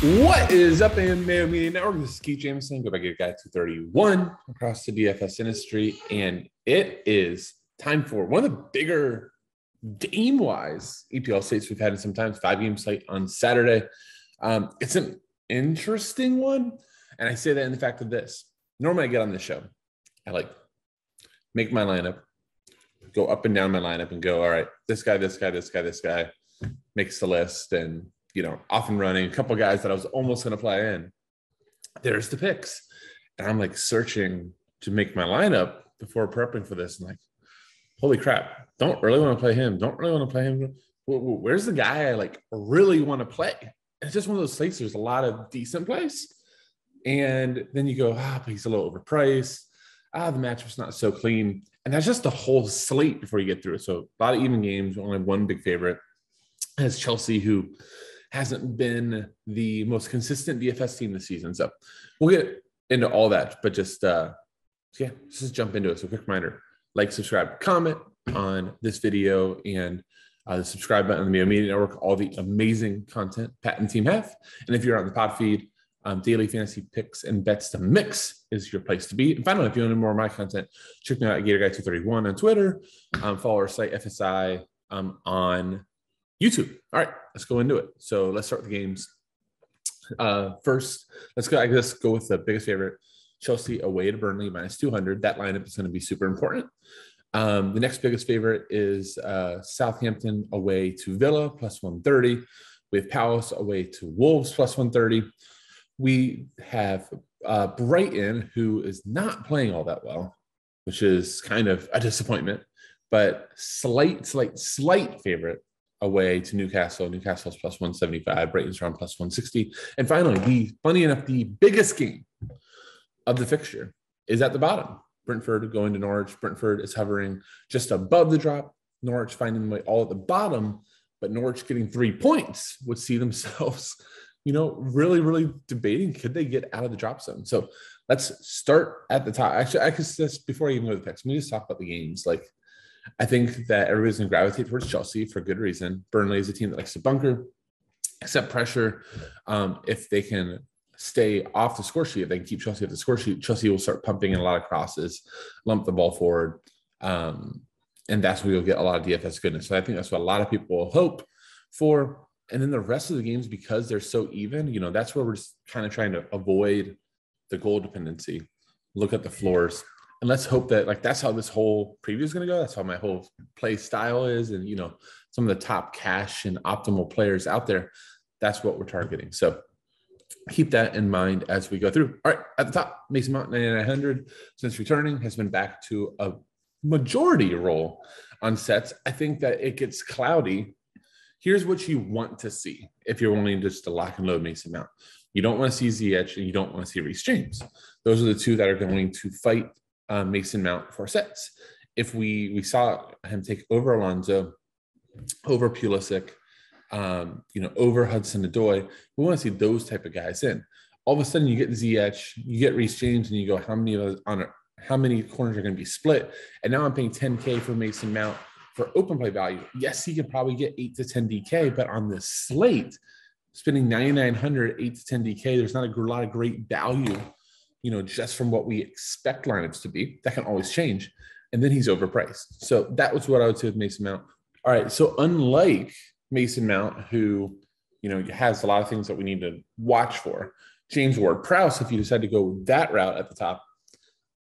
What is up in Mayo Media Network? This is Keith Jamison. Go back to guy 231 across the DFS industry. And it is time for one of the bigger game-wise EPL slates we've had in some time. 5-game slate on Saturday. It's an interesting one. And I say that in the fact of this. Normally I get on this show. I make my lineup, go up and down my lineup and go, all right, this guy makes the list. And off and running, a couple guys that I was almost going to play in. There's the picks. And I'm searching to make my lineup before prepping for this. And holy crap, don't really want to play him. Where's the guy I really want to play? It's just one of those slates. There's a lot of decent plays. And then you go, but he's a little overpriced. The matchup's not so clean. And that's just the whole slate before you get through it. So a lot of even games, only one big favorite. Has Chelsea, who hasn't been the most consistent DFS team this season. So we'll get into all that, but just jump into it. So quick reminder, subscribe, comment on this video, and the subscribe button on the Mayo Media Network, all the amazing content Pat and team have. And if you're on the pod feed, daily fantasy picks and bets to mix is your place to be. And finally, if you want to know more of my content, check me out at GatorGuy231 on Twitter. Follow our site FSI on YouTube. All right, let's go into it. So let's start the games. First, let's go with the biggest favorite, Chelsea away to Burnley, -200. That lineup is going to be super important. The next biggest favorite is Southampton away to Villa, +130. We have Palace away to Wolves, +130. We have Brighton, who is not playing all that well, which is kind of a disappointment, but slight favorite away to Newcastle. Newcastle's +175. Brighton's around +160. And finally, funny enough, the biggest game of the fixture is at the bottom. Brentford going to Norwich. Brentford is hovering just above the drop. Norwich finding them all at the bottom, but Norwich getting 3 points would see themselves, really, really debating, could they get out of the drop zone? So let's start at the top. Actually, I could just, before I even go to the picks, let me just talk about the games. I think that everybody's going to gravitate towards Chelsea for good reason. Burnley is a team that likes to bunker, accept pressure. If they can stay off the score sheet, if they can keep Chelsea off the score sheet, Chelsea will start pumping in a lot of crosses, lump the ball forward. And that's where you'll get a lot of DFS goodness. So I think that's what a lot of people will hope for. And then the rest of the games, because they're so even, that's where we're just kind of trying to avoid the goal dependency, look at the floors. And let's hope that that's how this whole preview is going to go. That's how my whole play style is. And, some of the top cash and optimal players out there, that's what we're targeting. So keep that in mind as we go through. All right, at the top, Mason Mount, 9,900, since returning, has been back to a majority role on sets. I think that it gets cloudy. Here's what you want to see if you're willing just to lock and load Mason Mount. You don't want to see Ziyech and you don't want to see Reece James. Those are the two that are going to fight Mason Mount for sets. If we saw him take over Alonso, over Pulisic, over Hudson-Odoi, we want to see those type of guys in. All of a sudden, you get Ziyech, you get Reece James, and you go, how many corners are going to be split? And now I'm paying 10K for Mason Mount for open play value. Yes, he can probably get 8 to 10 DK, but on this slate, spending 9,900, 8 to 10 DK, there's not a lot of great value, just from what we expect lineups to be. That can always change. And then he's overpriced. So that was what I would say with Mason Mount. All right. So unlike Mason Mount, who, has a lot of things that we need to watch for, James Ward-Prowse, if you decide to go that route at the top,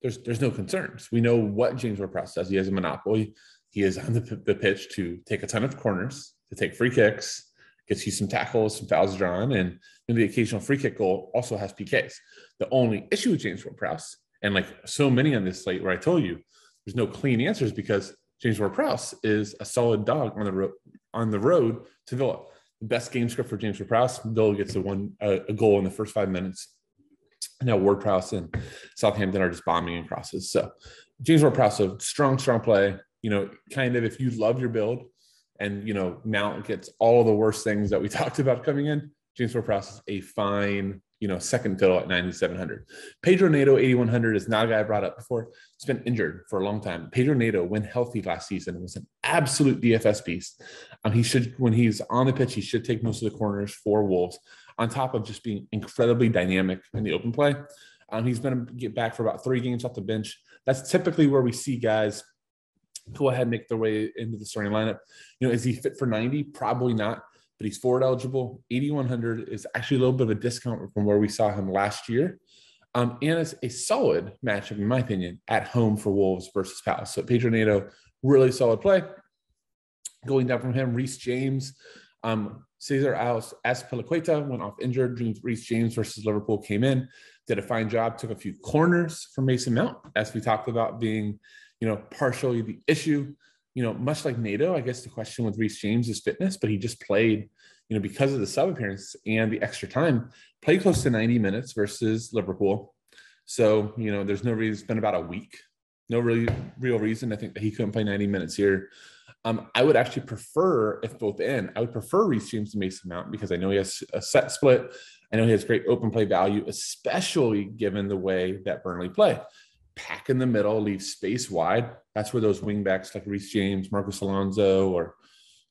there's no concerns. We know what James Ward-Prowse does. He has a monopoly. He is on the pitch to take a ton of corners, to take free kicks, gets you some tackles, some fouls drawn, and maybe the occasional free kick goal also has PKs. The only issue with James Ward-Prowse, and so many on this slate where I told you there's no clean answers, because James Ward-Prowse is a solid dog on the road to Villa. The best game script for James Ward-Prowse, Villa gets a goal in the first 5 minutes. Now Ward-Prowse and Southampton are just bombing in crosses. So James Ward-Prowse, a strong play. Kind of if you love your build and, Mount gets all the worst things that we talked about coming in, James Ward-Prowse is a fine, second fiddle at 9,700. Pedro Neto, 8,100, is not a guy I brought up before. He's been injured for a long time. Pedro Neto, when healthy last season, was an absolute DFS beast. When he's on the pitch, he should take most of the corners for Wolves. on top of just being incredibly dynamic in the open play. He's going to get back for about 3 games off the bench. That's typically where we see guys go ahead and make their way into the starting lineup. Is he fit for 90? Probably not, but he's forward eligible. 8,100 is actually a little bit of a discount from where we saw him last year. And it's a solid matchup, in my opinion, at home for Wolves versus Palace. So Pedro Neto, really solid play. Going down from him, Reece James, Cesar Azpilicueta went off injured. Reece James versus Liverpool came in, did a fine job, took a few corners from Mason Mount, as we talked about being, partially the issue. Much like Nato, I guess the question with Reece James is fitness, but he just played, because of the sub appearance and the extra time, played close to 90 minutes versus Liverpool. So, there's no reason, it's been about a week. No really real reason I think that he couldn't play 90 minutes here. I would actually prefer, if both in, I would prefer Reece James to Mason Mount because I know he has a set split. I know he has great open play value, especially given the way that Burnley play. Pack in the middle, leave space wide. That's where those wing backs like Reece James, Marcos Alonso, or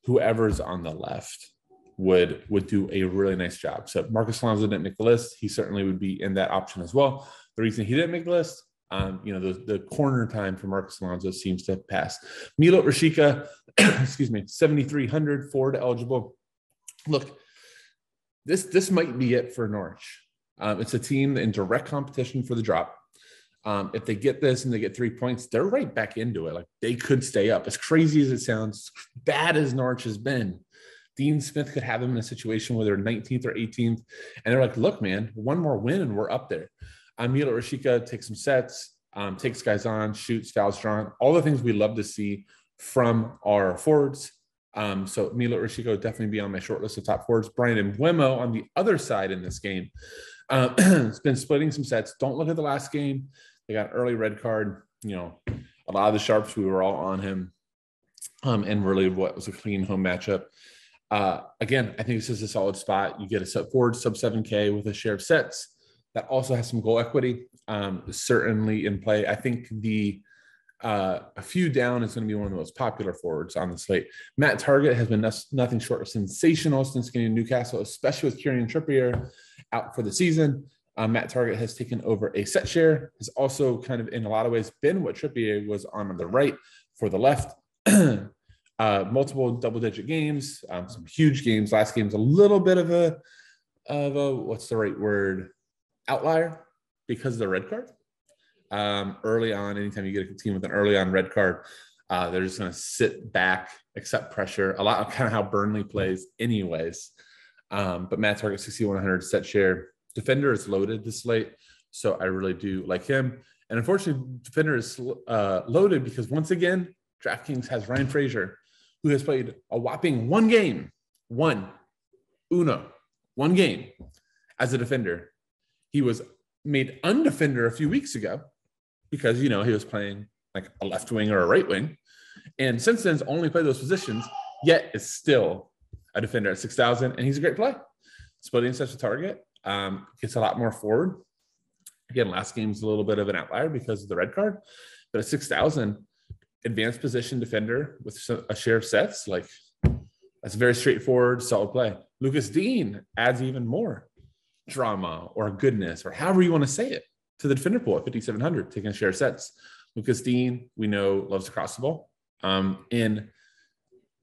whoever's on the left would do a really nice job. So if Marcos Alonso didn't make the list, he certainly would be in that option as well. The reason he didn't make the list, the corner time for Marcos Alonso seems to pass. Milot Rashica, 7,300 forward eligible. Look, this might be it for Norwich. It's a team in direct competition for the drop. If they get this and they get 3 points, they're right back into it. Like they could stay up. As crazy as it sounds, bad as Norwich has been, Dean Smith could have them in a situation where they're 19th or 18th. And they're like, look, man, one more win and we're up there. Milot Rashica takes some sets, takes guys on, shoots, fouls drawn, all the things we love to see from our forwards. So Milot Rashica would definitely be on my short list of top forwards. Brian Mbeumo on the other side in this game has been splitting some sets. Don't look at the last game. They got an early red card. A lot of the Sharps, we were all on him. And really what was a clean home matchup. Again, I think this is a solid spot. You get a sub forward, sub 7K with a share of sets. That also has some goal equity, certainly in play. I think a few down is going to be one of the most popular forwards on the slate. Matt Targett has been nothing short of sensational since getting Newcastle, especially with Kieran Trippier out for the season. Matt Targett has taken over a set share, has also kind of in a lot of ways been what Trippier was on the right for the left. Multiple double-digit games, some huge games. Last game's a little bit of a what's the right word? Outlier because of the red card. Early on, anytime you get a team with an early on red card, they're just going to sit back, accept pressure. A lot of kind of how Burnley plays anyways. But Matt Targett, 6,100 set share. Defender is loaded this slate, so I really do like him. And unfortunately, defender is loaded because once again, DraftKings has Ryan Fraser, who has played a whopping one game as a defender. He was made undefender a few weeks ago because, he was playing like a left wing or a right wing. And since then, he's only played those positions, yet is still a defender at 6,000. And he's a great play. Splitting such a target, gets a lot more forward. Again, last game's a little bit of an outlier because of the red card. But at 6,000, advanced position defender with a share of sets, like that's a very straightforward, solid play. Lucas Dean adds even more drama or goodness or however you want to say it to the defender pool at 5,700, taking a share of sets. Lucas Dean, we know, loves to cross the ball. In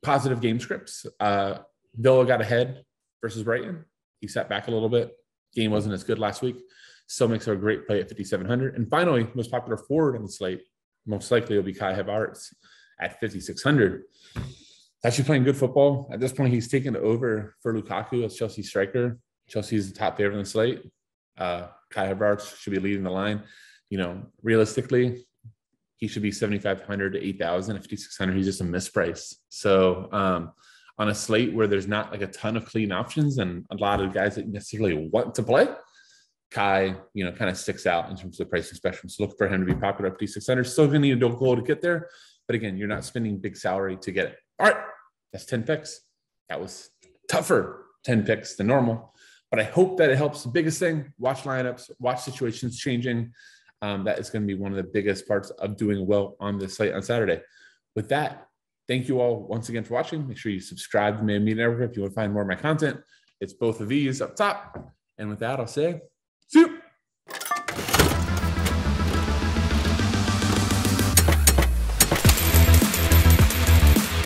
positive game scripts, Villa got ahead versus Brighton. He sat back a little bit. Game wasn't as good last week. Still makes her a great play at 5,700. And finally, most popular forward on the slate, most likely will be Kai Havertz at 5,600. Actually playing good football. At this point, he's taken over for Lukaku as Chelsea striker. Chelsea's the top favorite in the slate. Kai Havertz should be leading the line. Realistically, he should be 7,500 to 8,000. At 5,600, he's just a misprice. So on a slate where there's not like a ton of clean options and a lot of guys that necessarily want to play, Kai, kind of sticks out in terms of the pricing spectrum. So look for him to be popular at 5,600. Still going to need a goal to get there. But again, you're not spending big salary to get it. All right, that's 10 picks. That was tougher 10 picks than normal. But I hope that it helps. The biggest thing, watch lineups, watch situations changing. That is going to be one of the biggest parts of doing well on this slate on Saturday. With that, thank you all once again for watching. Make sure you subscribe to Man Media Network if you want to find more of my content. it's both of these up top. And with that, I'll say, see you.